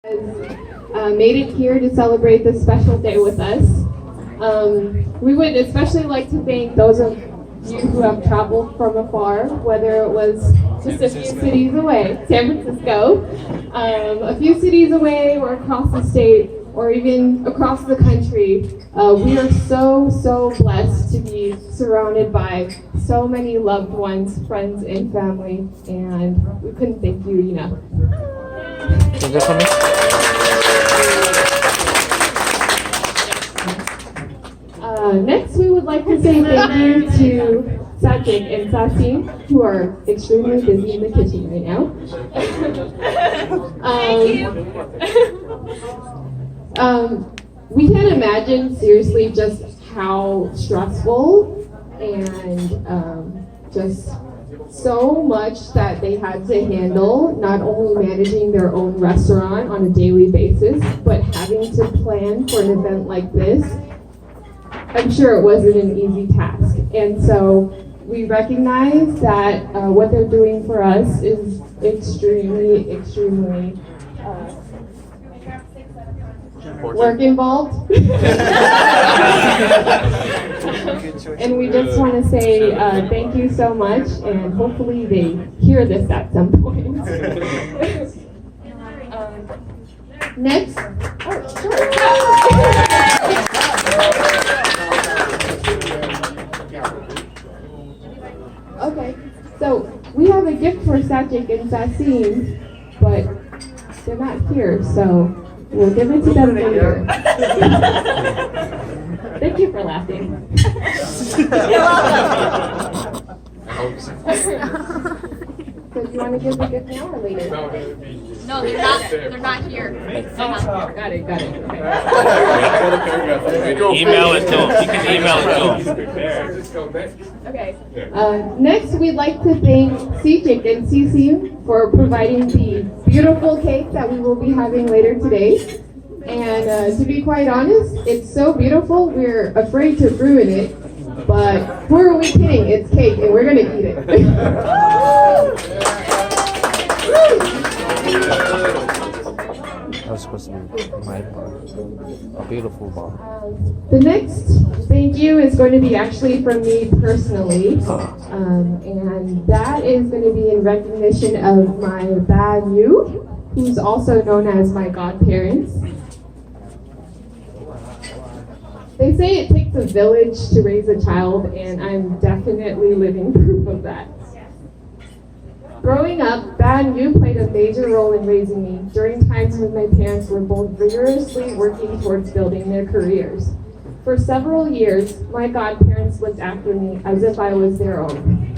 Made it here to celebrate this special day with us. We would especially like to thank those of you who have traveled from afar, whether it was just a few cities away, San Francisco, a few cities away or across the state, or even across the country. We are so blessed to be surrounded by so many loved ones, friends, and family, and we couldn't thank you enough. Next, we would like to say thank you to Sajik and Sasim, who are extremely busy in the kitchen right now. We can't imagine seriously just how stressful and just so much that they had to handle, not only managing their own restaurant on a daily basis, but having to plan for an event like this. I'm sure it wasn't an easy task. And so we recognize that what they're doing for us is extremely work involved. And we just want to say thank you so much, and hopefully they hear this at some point. Next. Oh, sure. Okay, so we have a gift for Sajik and Sasim, but they're not here, so we'll give it to them later. Thank you for laughing. You're welcome. So do you want to give the gift now or later? No, they're not here. Got it. Okay. Email it to them. You can email it to them. Okay. Next, we'd like to thank Sajik and Cece for providing the beautiful cake that we will be having later today. And to be quite honest, it's so beautiful, we're afraid to ruin it. But who are we kidding? It's cake, and we're going to eat it. That was supposed to be my bar. A beautiful bar. The next thank you is going to be actually from me personally. And that is going to be in recognition of my bad you, who's also known as my godparents. They say it takes a village to raise a child, and I'm definitely living proof of that. Growing up, Ba and Yu played a major role in raising me during times when my parents were both vigorously working towards building their careers. For several years, my godparents looked after me as if I was their own.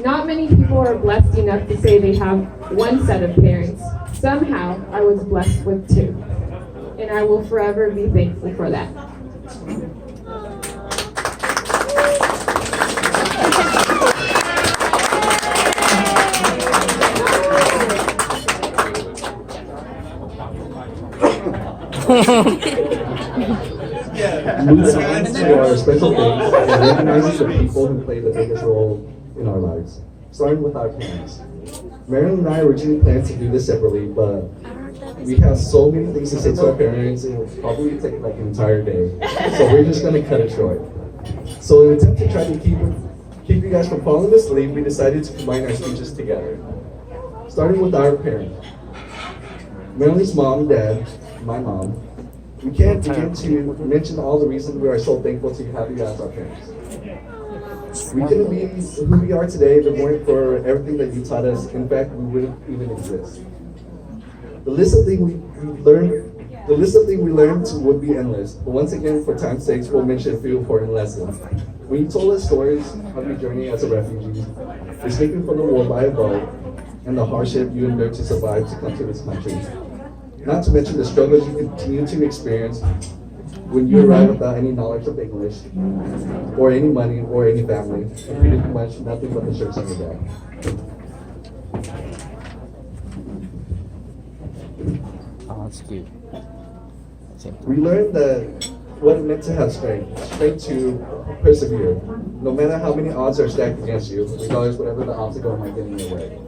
Not many people are blessed enough to say they have one set of parents. Somehow, I was blessed with two, and I will forever be thankful for that. Moving on to our special things and recognizing the people who play the biggest role in our lives, starting with our parents. Marilyn and I originally planned to do this separately, but we have so many things to say to our parents, it will probably take like an entire day. So we're just gonna cut it short. So in an attempt to try to keep you guys from falling asleep, we decided to combine our speeches together. Starting with our parents. Marilyn's mom, dad, my mom. We can't begin to mention all the reasons we are so thankful to have you as our parents. We couldn't be who we are today if it weren't for everything that you taught us. In fact, we wouldn't even exist. The list of things we learned would be endless, but once again, for time's sake, we'll mention a few important lessons. When you told us stories of your journey as a refugee, escaping from the war by a boat, and the hardship you endured to survive to come to this country. Not to mention the struggles you continue to experience when you arrive without any knowledge of English, or any money, or any family, and pretty much nothing but the shirts on your back. Oh, that's cute. We learned that what it meant to have strength to persevere, no matter how many odds are stacked against you, regardless whatever the obstacle might get in your way.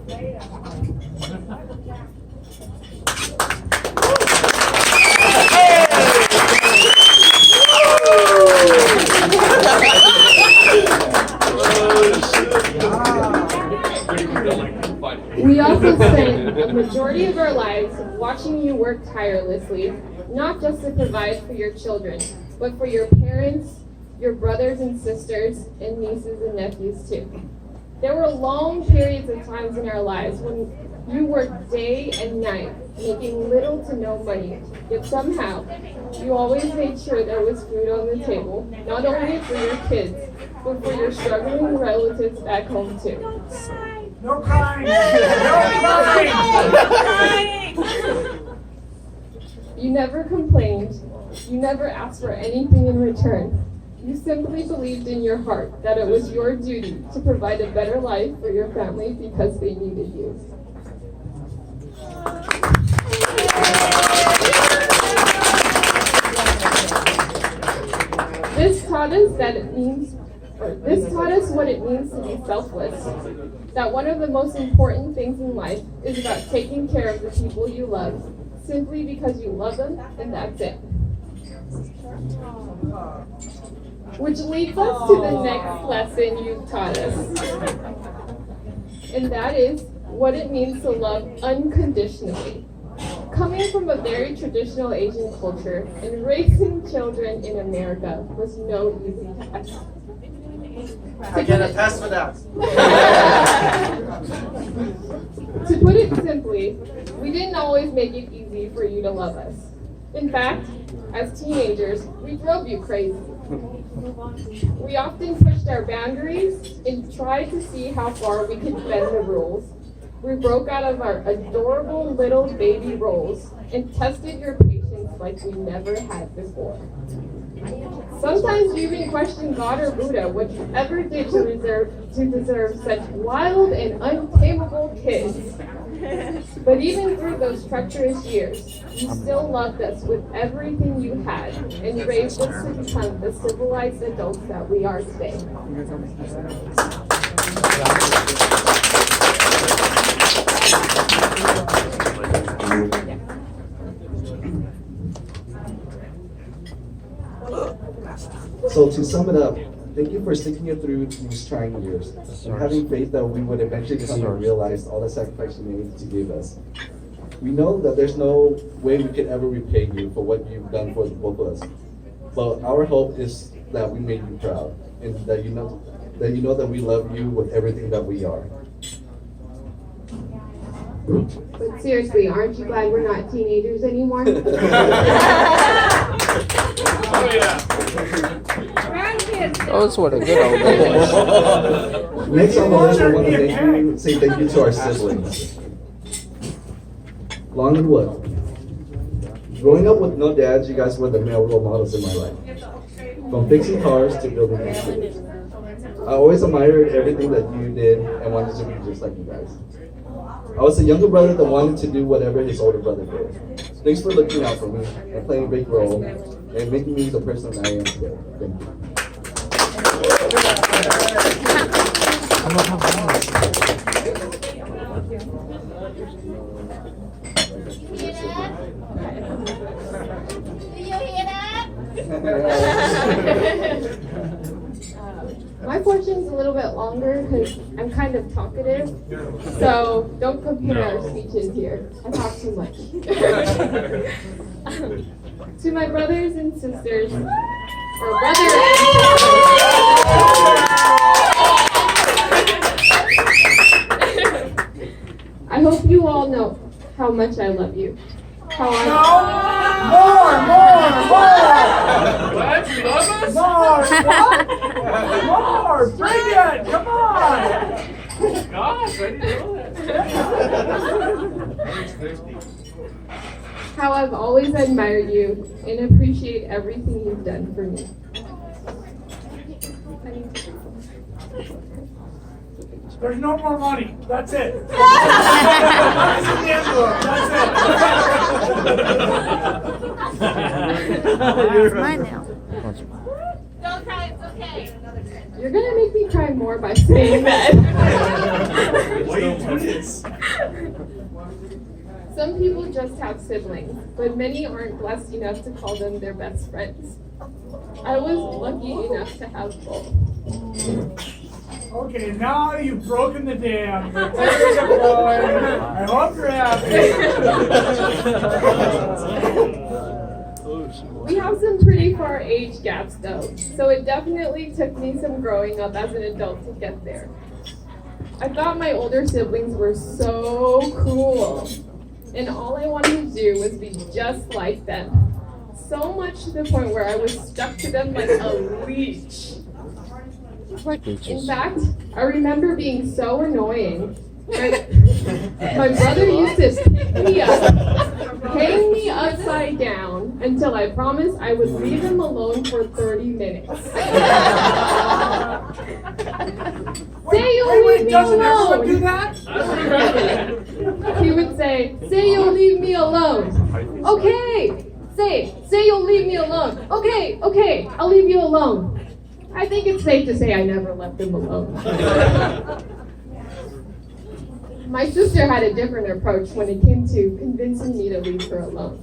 watching you work tirelessly, not just to provide for your children, but for your parents, your brothers and sisters, and nieces and nephews too. There were long periods of times in our lives when you worked day and night, making little to no money, yet somehow you always made sure there was food on the table, not only for your kids, but for your struggling relatives back home too. No crying! No crying! You never complained. You never asked for anything in return. You simply believed in your heart that it was your duty to provide a better life for your family because they needed you. This taught us what it means to be selfless. That one of the most important things in life is about taking care of the people you love, simply because you love them, and that's it. Which leads us to the next lesson you've taught us. And that is what it means to love unconditionally. Coming from a very traditional Asian culture and raising children in America was no easy task. I get a pass for that. To put it simply, we didn't always make it easy for you to love us. In fact, as teenagers, we drove you crazy. We often pushed our boundaries and tried to see how far we could bend the rules. We broke out of our adorable little baby roles and tested your patience like we never had before. Sometimes we even questioned God or Buddha, what you ever did to deserve such wild and untamable kids. But even through those treacherous years, you still loved us with everything you had and raised us to become the civilized adults that we are today. So to sum it up, thank you for sticking it through these trying years and having faith that we would eventually come and realize all the sacrifice you made to give us. We know that there's no way we could ever repay you for what you've done for both of us. But our hope is that we made you proud and that you know that we love you with everything that we are. But seriously, aren't you glad we're not teenagers anymore? Oh yeah. Those were the good old days. Next on the list, we want to say thank you to our siblings. Long and Wood. Growing up with no dads, you guys were the male role models in my life. From fixing cars to building computers. I always admired everything that you did and wanted to be just like you guys. I was the younger brother that wanted to do whatever his older brother did. Thanks for looking out for me and playing a big role and making me the person that I am today. Thank you. Do you hear that? My portion's a little bit longer because I'm kind of talkative, so don't compare our speeches here. I talk too much. To my brothers and sisters, or brothers and sisters, I hope you all know how much I love you. How I What? You love us? More! Bring it! Come on! Gosh, I didn't know that. how I've always admired you and appreciate everything you've done for me. There's no more money. That's it. That's in the envelope. That's it. Mine now. Don't cry, it's okay. You're gonna make me cry more by saying that. Why you do this? Some people just have siblings, but many aren't blessed enough to call them their best friends. I was lucky enough to have both. Okay, now you've broken the dam. The tears are flowing. I hope you're happy. We have some pretty far age gaps though, so it definitely took me some growing up as an adult to get there. I thought my older siblings were so cool, and all I wanted to do was be just like them. So much to the point where I was stuck to them like a leech. In fact, I remember being so annoying. My brother used to pick me up, hang me upside down until I promised I would leave him alone for 30 minutes. Say you'll leave me doesn't everyone do alone. that? He would say you'll leave me alone. Okay. Say you'll leave me alone. Okay, I'll leave you alone. I think it's safe to say I never left him alone. My sister had a different approach when it came to convincing me to leave her alone.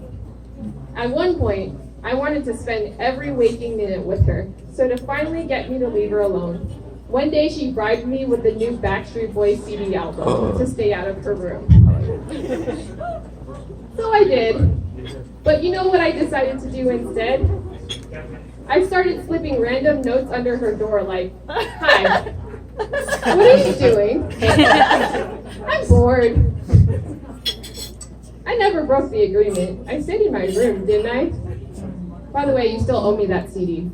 At one point, I wanted to spend every waking minute with her, so to finally get me to leave her alone, one day she bribed me with the new Backstreet Boys CD album to stay out of her room. So I did. But you know what I decided to do instead? I started slipping random notes under her door like, "Hi, what are you doing? I'm bored." I never broke the agreement. I stayed in my room, didn't I? By the way, you still owe me that CD.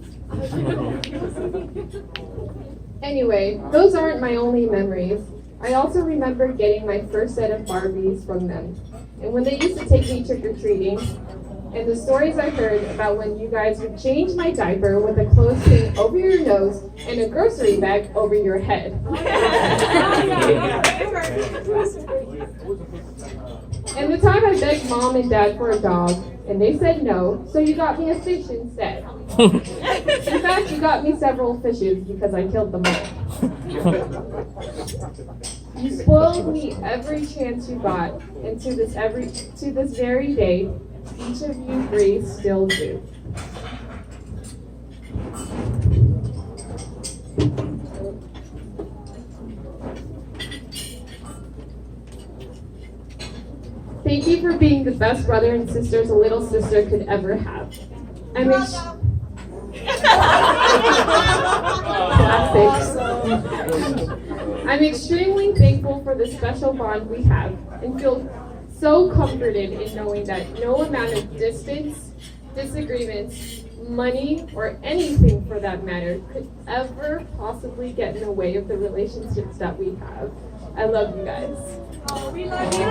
Anyway, those aren't my only memories. I also remember getting my first set of Barbies from them. And when they used to take me trick-or-treating, and the stories I heard about when you guys would change my diaper with a clothespin over your nose and a grocery bag over your head. And the time I begged Mom and Dad for a dog, and they said no, so you got me a fish instead. In fact, you got me several fishes because I killed them all. You spoiled me every chance you got, and to this very day, each of you three still do. Thank you for being the best brother and sisters a little sister could ever have. I'm extremely thankful for the special bond we have and feel so comforted in knowing that no amount of distance, disagreements, money, or anything for that matter could ever possibly get in the way of the relationships that we have. I love you guys. Oh, we love you.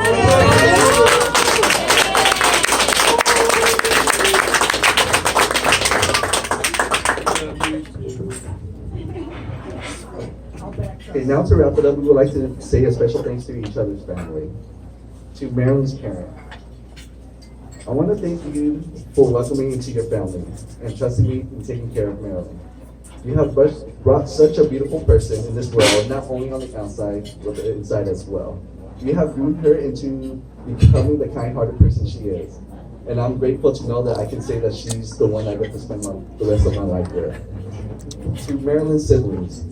Okay, now to wrap it up, we would like to say a special thanks to each other's family. To Marilyn's parent. I want to thank you for welcoming me into your family and trusting me in taking care of Marilyn. You have brought such a beautiful person in this world, not only on the outside, but the inside as well. You have groomed her into becoming the kind-hearted person she is. And I'm grateful to know that I can say that she's the one I get to spend the rest of my life with. To Marilyn's siblings.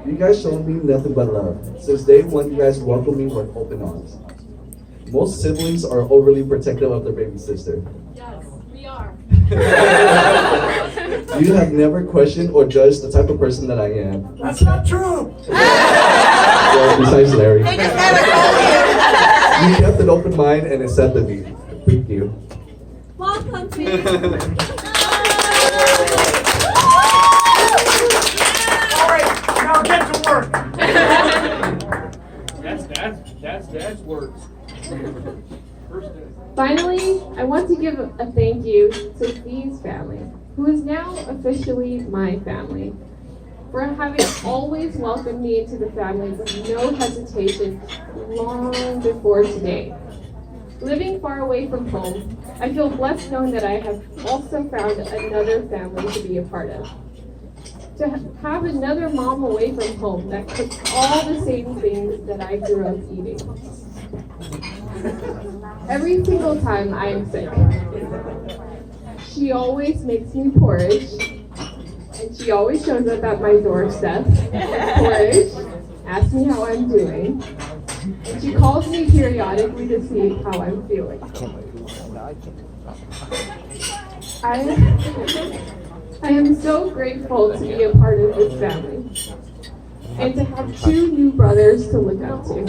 You guys showed me nothing but love. Since day one, you guys welcomed me with open arms. Most siblings are overly protective of their baby sister. Yes, we are. You have never questioned or judged the type of person that I am. That's not true. Well, besides Larry. They just never told you. You kept an open mind and accepted me. Thank you. Welcome to All right, now get to work. That's words. Finally, I want to give a thank you to Thee's family, who is now officially my family, for having always welcomed me into the family with no hesitation long before today. Living far away from home, I feel blessed knowing that I have also found another family to be a part of. To have another mom away from home that cooks all the same things that I grew up eating. Every single time I am sick, she always makes me porridge, and and she always shows up at my doorstep, Porridge, asks me how I'm doing. And she calls me periodically to see how I'm feeling. I am so grateful to be a part of this family and to have two new brothers to look up to.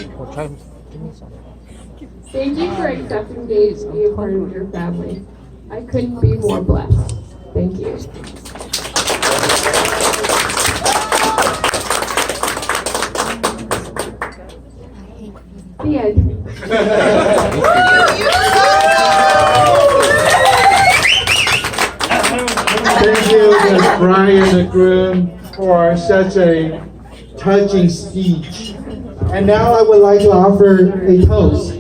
Thank you for accepting me to be a part of your family. I couldn't be more blessed. Thank you. The end. Thank you, Ms. Brian and the groom, for such a touching speech. And now I would like to offer a toast.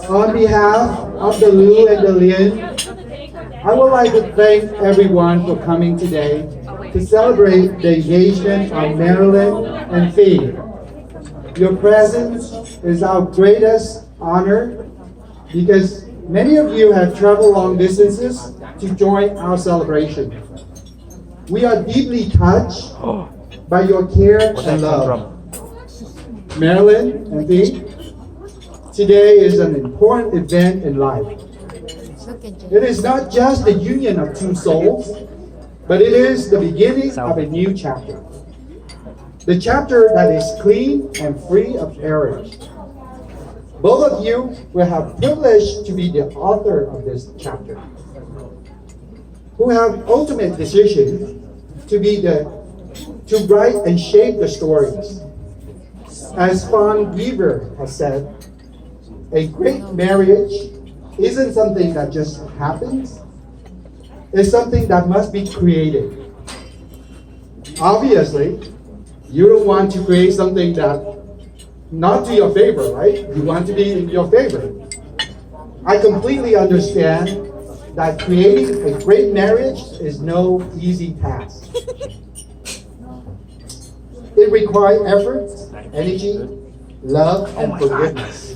On behalf of the Lou and the Lin, I would like to thank everyone for coming today to celebrate the engagement of Marilyn and Fee. Your presence is our greatest honor because many of you have traveled long distances to join our celebration. We are deeply touched by your care and love. Marilyn and Fee, today is an important event in life. It is not just the union of two souls, but it is the beginning of a new chapter. The chapter that is clean and free of errors. Both of you will have privilege to be the author of this chapter, who have ultimate decision to write and shape the stories. As Fawn Weaver has said, a great marriage isn't something that just happens. It's something that must be created. Obviously, you don't want to create something that not to your favor, right? You want to be in your favor. I completely understand that creating a great marriage is no easy task. It requires effort, energy, love, and forgiveness.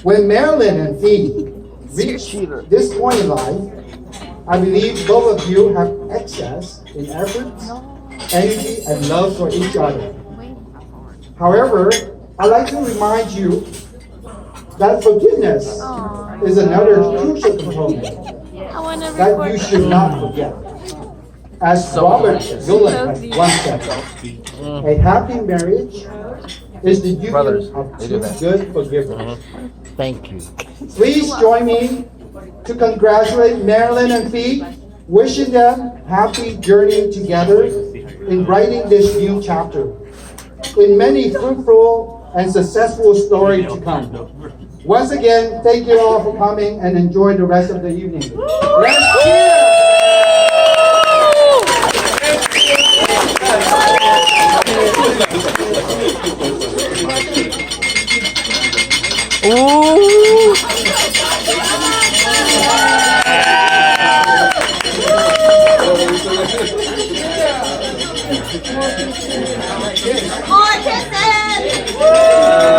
When Marilyn and Fee reach this point in life, I believe both of you have excess in effort, energy, and love for each other. However, I'd like to remind you that forgiveness is another crucial component that you should not forget. As Robert Gillen has once said, a happy marriage is the union of two good forgivers. Thank you. Please join me to congratulate Marilyn and Fee, wishing them happy journey together in writing this new chapter, in many fruitful and successful stories to come. Once again, thank you all for coming and enjoy the rest of the evening. Let's cheer! More kisses!